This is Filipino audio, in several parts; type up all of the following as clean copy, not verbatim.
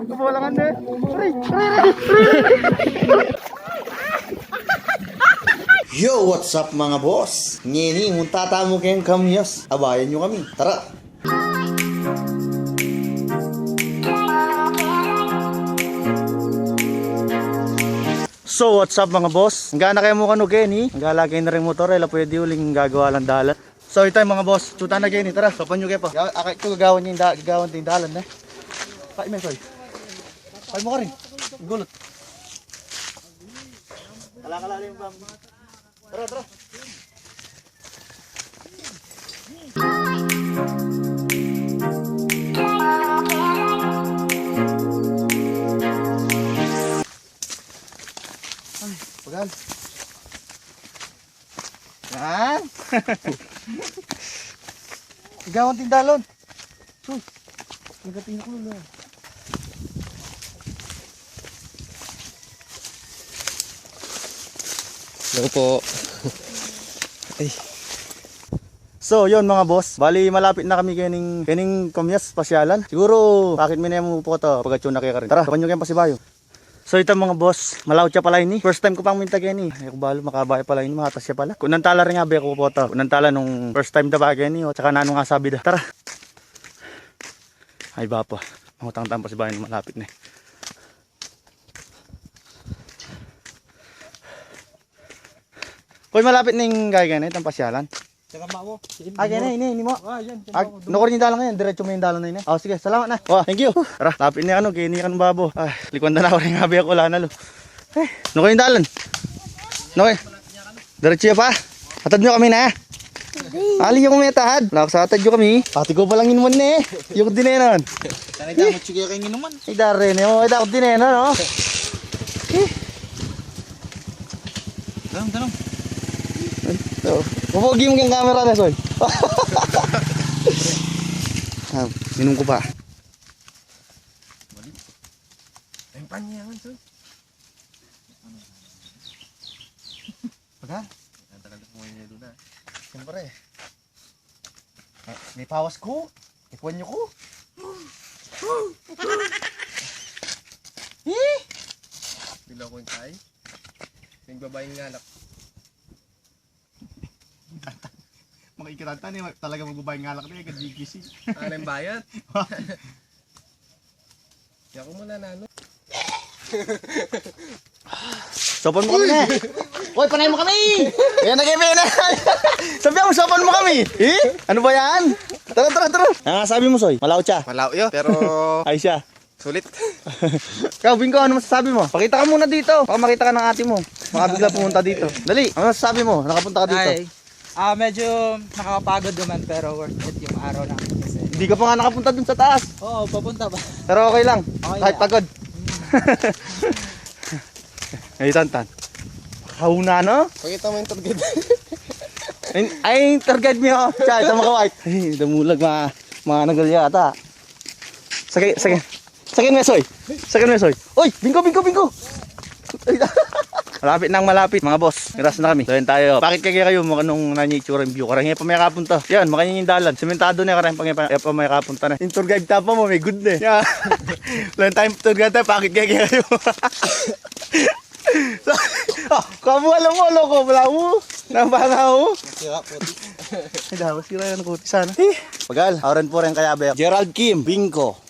Kabulangan deh. Yo, what's up mga boss? Ngini, muntata mo kayong kamyas. Abayan nyo kami. Tara! So, what's up mga boss? Hanggang na kayo mo kanu Kenny. Hanggang lagay na rin motor. Ela pwede uling gagawa lang dalan. So, ito mga boss. Tuta na Kenny. Tara, sopan nyo kayo pa. Akay ko gagawan nyo yung dalan. Kaya men, soy. Kaya mo ka rin. Gulot. Kala rin bang. Tara. Pagal. Yan. Gawang tindalon. Sus. Nagating ko na. Hello po. Ay. So, yun mga boss. Bali, malapit na kami kining Kamyas pasyalan. Siguro, bakit minemo po to? Pagkatyo na kayo ka rin. Tara, kapan nyo kayo pasibayo. So ito mga boss, malaw siya pala ini. First time ko pang minta gani. Ay ko balo makabay pala ini, makatas siya pala. Kunantala rin nga ba ko po to. Kunantala nung first time da ba gani o tsaka nano nga sabi da. Tara. Ay ba pa. Mangutang-tang pa si bayan malapit na. Koy malapit ning gay gani tang pasyalan. Tara mo. Ini mo. Ah, yan. Nukor yung dalang ngayon, diretso mo yung dalang na yun. Oh, sige, salamat na. Oh, thank you. Tara, lapit na ano, kini kan babo. Ay, likwan na ako rin nga ako wala na lo. Eh, nukor yung dalan. Nukor. Diretso pa. Atad nyo kami na. Ali yung metahad. Nakasatad nyo kami. Pati ko palang inuman na eh. Yung dinenon. Tanay mo sige kayo inuman. Ay, darin eh. Ay, dakot dinenon, no? Tanong. So, pupugi mo yung camera na, Soy. Minum ko pa. Ang panyaman, sir. Pagka? Ang tagal na kumain niya doon na. Siyempre. May pawas ko. Ikuan nyo ko. Bila ko yung tay. Yung babaeng nganak. Mga ikiranta ni talaga magbabayang ngalak na yung kadigisi. Alam bayat. Kaya ko muna na ano. Sopan mo kami na. Uy, panay mo kami. Kaya nag-ibig na. Sabi mo, sopan mo kami. Ano ba yan? Tara. Ah, sabi mo, Soy. Malaw siya. Malaw yun. Pero Ay siya. sulit. Ikaw, Bingo, ano masasabi mo? Pakita ka muna dito. Baka makita ka ng ate mo. Baka bigla pumunta dito. Dali, ano masasabi mo? Nakapunta ka dito. Medyo nakakapagod naman pero worth it yung araw na kasi. Hindi ka pa nga nakapunta dun sa taas. Oo, papunta ba? Pero okay lang. Okay Kahit lang. pagod. Ay, Tantan. Kauna, no? Pakita mo yung target. Ay, tour guide mo yun. Siya, ito mga white. Ay, damulag mga nagalya ata. Sakin mesoy. Uy, Bingo. Ay, malapit mga boss. Miras na kami. Doon tayo. Bakit kayo mga nung nanyitsura yung view? Karang pa may kapunta. Yan, makanya yung dalan. Sementado na karang pa may kapunta na. Yung tour guide tapa mo, may good na. Yan. Lang time tour guide tayo. Bakit kayo? Kamu alam mo, loko. Wala mo. Nambanga mo. Sira po. Ay, dapat sira yan. Kuti sana. Pagal. Auren po rin kaya ba? Gerald Kim. Bingo.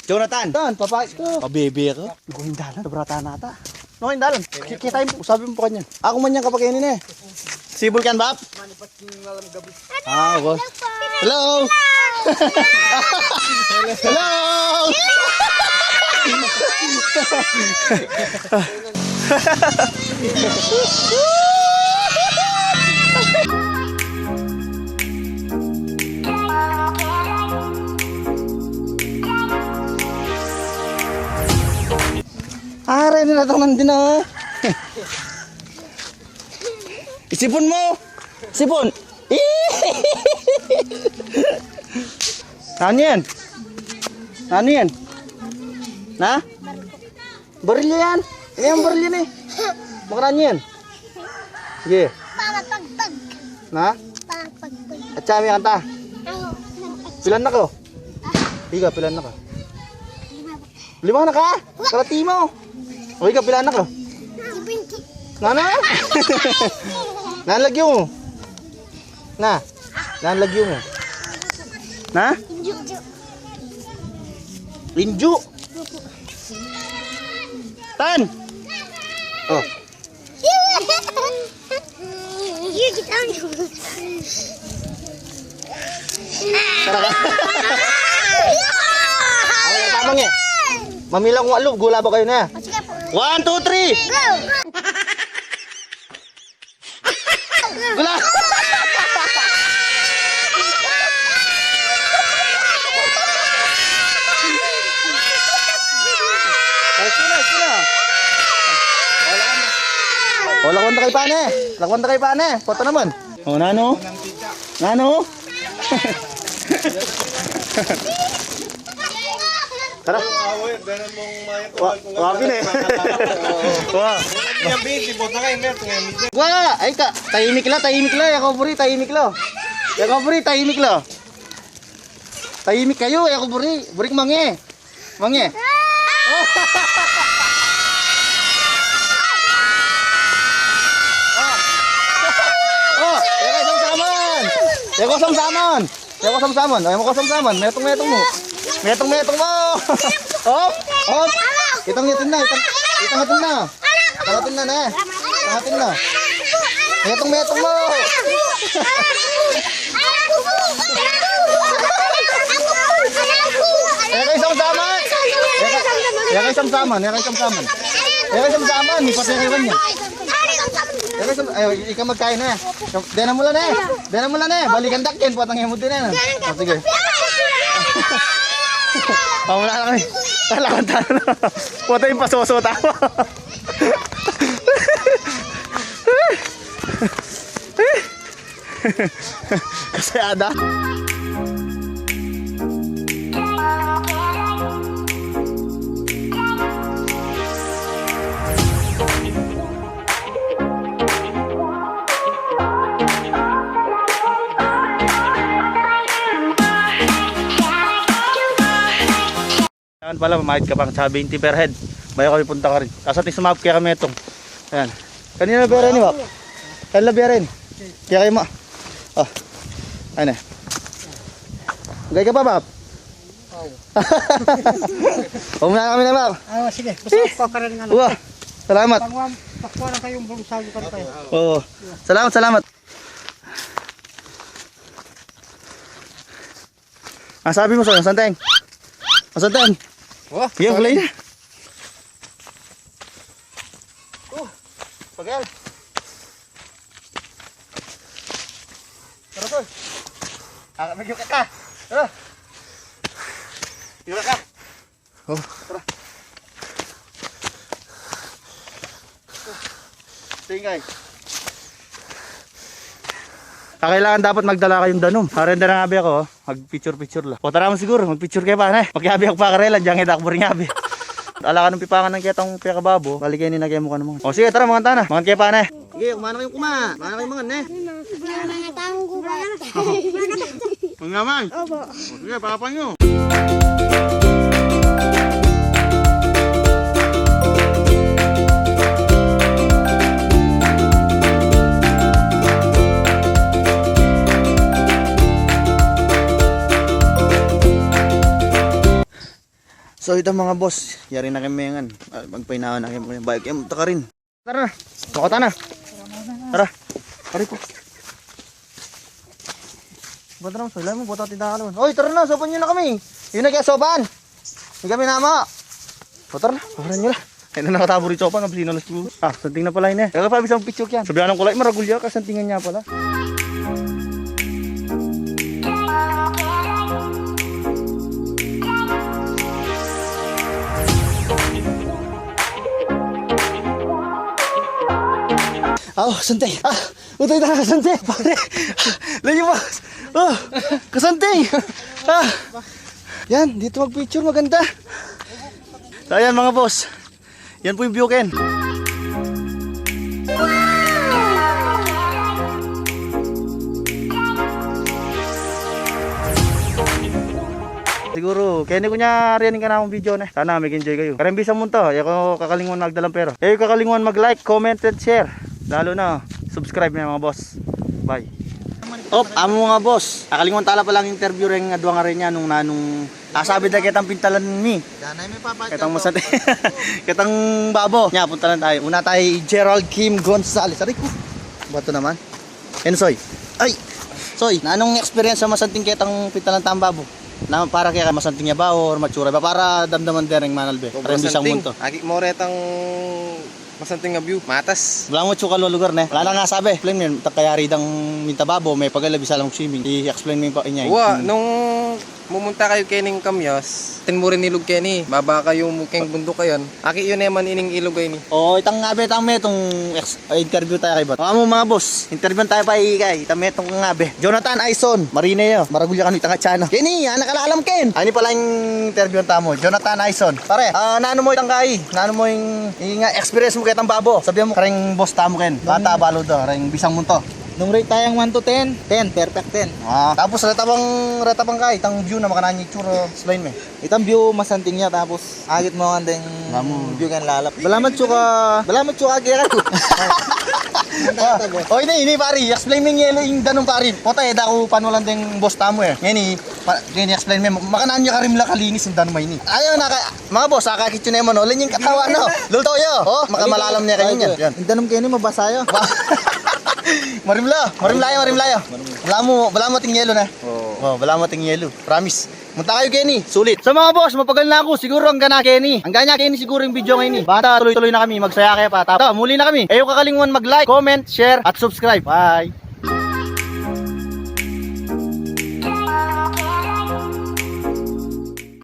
Jonathan. Tan, papayat ko. Pabebe ko. Ikaw yung dalan. Sobrata nata. No, yung dalan. Kita mo. Sabi mo po kanya. Ako man yan kapag kainin eh. Sibol kan, Bap? Ah, okay. Hello! Hello! Are na natang nandun na. Isipon mo. Sipon. Ano yan? Ano yan? Na? Baril yan. Ini ang baril yan eh. Makaraan yan. Sige. Pagpagpag. Na? Pagpagpag. At sami kanta. Pilan na ko? Ika, pilan na ka? 5 na ka? Kalati mo. O ika, pilan na ka? Nana? Nalagyo mo. Nalagyo mo. Na? Inju. Tan. Oh. Tara ka. Ay, tamang eh. Mamilang kung alo, gula ba kayo na? 1, 2, 3. Gula. O, lakwanta kay pane. Lakwanta kay pane. Foto naman. O, nano? Nano? Tara. Wapin eh. Wah. Wala. Ay ka. Tahimik la. Yakoburi, tahimik la. Tahimik kayo. Yakoburi. Burik mange. Mange. Yako samsaman. Ay mo ko samsaman. Metong mo. Op. Itong na. Tangatin na. Metong mo. Yakay samsaman. Ni paterewan niya. Ay, ikaw magkain na. Dena mo lang eh. Balikan dakin, patang mo din eh. O, sige. Wala lang eh. Talakan tayo na. Puta yung pasoso tawa. Kasi ada. Pala, mamahid ka pang sa 20 per head. Bayo kami punta ka rin. Tapos ating sumap kaya kami itong. Ayan. Kanina na bera ni Wap. Kanina bera rin. Kaya kayo mo. Oh. Ayan eh. Gaya ka pa, Wap? Oo. Umuna kami na, Wap. Sige. Basta ka rin nga. Uwa. Salamat. Pakuha na kayong bulusag ka tayo. Oo. Salamat. Ah, sabi mo sa'yo, Santeng. Santeng. Oh, Yung kulay na. Pagal. Tara po. Medyo ka. Tara. Tira ka. Oh. Tara. Tingay. Kailangan dapat magdala kayong danom. Harenda na ngabi ako, mag-picture lang. O tara mo siguro, mag-picture kayo pa, ne? Magyabi ako pa karelan, dyan kita akburi ngabi. Ala ka ng pipangan ng kitang piyakababo, balik kayo ninagay mo ka naman. O sige, tara mga tana, mga kaya pa, ne? Sige, kumana kayong kumana kayong mga, ne? Mga tanggo ba? Mga naman. Opo. Sige, papan nyo. So ito mga boss, yari na kami yan. Magpainawan na kami bike. Taka rin. Tara na. Bakota na. Tara. Tara po. Bata naman, sila mo. Bata tindahan naman. Oy, tara na. Sopan nyo na kami. Yun na kaya sopan. Hindi kami nama. O tara na. Paharan nyo na. Ay na nakatabo rin sopan. Kapag sinalas ko. Ah, santing na pala yun eh. Kaya pa isang picture yan. Sabihan ng kulay. Maragulya ka. Santingan niya pala. Oh, santay. Utay na kasantay. Pare. Lanyo mo. Oh, kasantay. Yan, dito mag-picture maganda. So, ayan mga boss. Yan po yung view ken. siguro kaya ko niya riyanin ka na akong video na. Sana mag-enjoy kayo. Karang bisang mo to, ako kakalingon magdalang pero. Kakalingon mag-like, comment and share. Lalo na subscribe na mga boss. Bye. Op, amo mga boss. Kakalingon tala pa lang interview ring adwa nga rin niya nung sabi na kitang pintalan mi. Danay may papat. Kitang masat. Kitang babo. Nya punta lang tayo. Una tayo Gerald Kim Gonzalez. Aray ko. Bato naman. Ensoy. Ay. Soy, na anong experience sa masanting kitang pintalan tambabo? Na para kaya masanting niya ba or matsura ba para damdaman din ng manalbe. Para hindi sang munto. Agi mo retang masanting nga view. Matas. Wala mo tsuka lo lugar na. Wala na nga sabi. Explain mo kaya ridang mintababo may pagalabi sa lang swimming. I-explain mo pa inya. Wa, nung mumunta kayo kening Kamyos, tinmo rin ilog keni. Baba kayo mukeng bundok kayon. Aki yun naman ining ilog kayo ni. Oo, itang ngabe tame itong interview tayo kay Bot. Mga mga boss, interview tayo pa ikay. Tame itong ngabe. Jonathan Aison, Marineo, Maragulya kanu itang chana. Kini, nakalalam ken. Ani pala yung interview tamo, Jonathan Aison. Pare, naano mo itang kai? Naano mo yung experience mo kay itang babo? Sabihan mo kareng boss tamo ken. Bata balo do, kareng bisang mo to. Nung rate tayong 1 to 10, 10, perfect 10. Tapos retabang kai, itang view na makananyi tsuro. Explain me. Itang view masanting niya tapos agit mo ang ding Kamu. view kan lalap. Balamat tsuka kaya ka. Oh, ini pari, explain mo yung danong pari. Pota dako panulan ding boss tamo eh. Ngani explain mo makanan niya karimla kalinis yung danong may ni. Ayaw na mga boss, akakit yun naman olin yung katawa no. Lulto yo. Oh, makamalalam niya kanyan yan. Yan. Yung danong kayo ni mabasa yo. Marimlayo. Wala mo ting yelo na. Oh, wala mo ting yelo. Promise. Munta kayo Kenny, sulit. Sa mga boss, mapagal na ako. Siguro ang gana Kenny. Ang ganya Kenny siguro yung video ngayon. Bata, tuloy-tuloy na kami. Magsaya kaya pa. Muli na kami. Ayaw kakalingon mag-like, comment, share, at subscribe. Bye.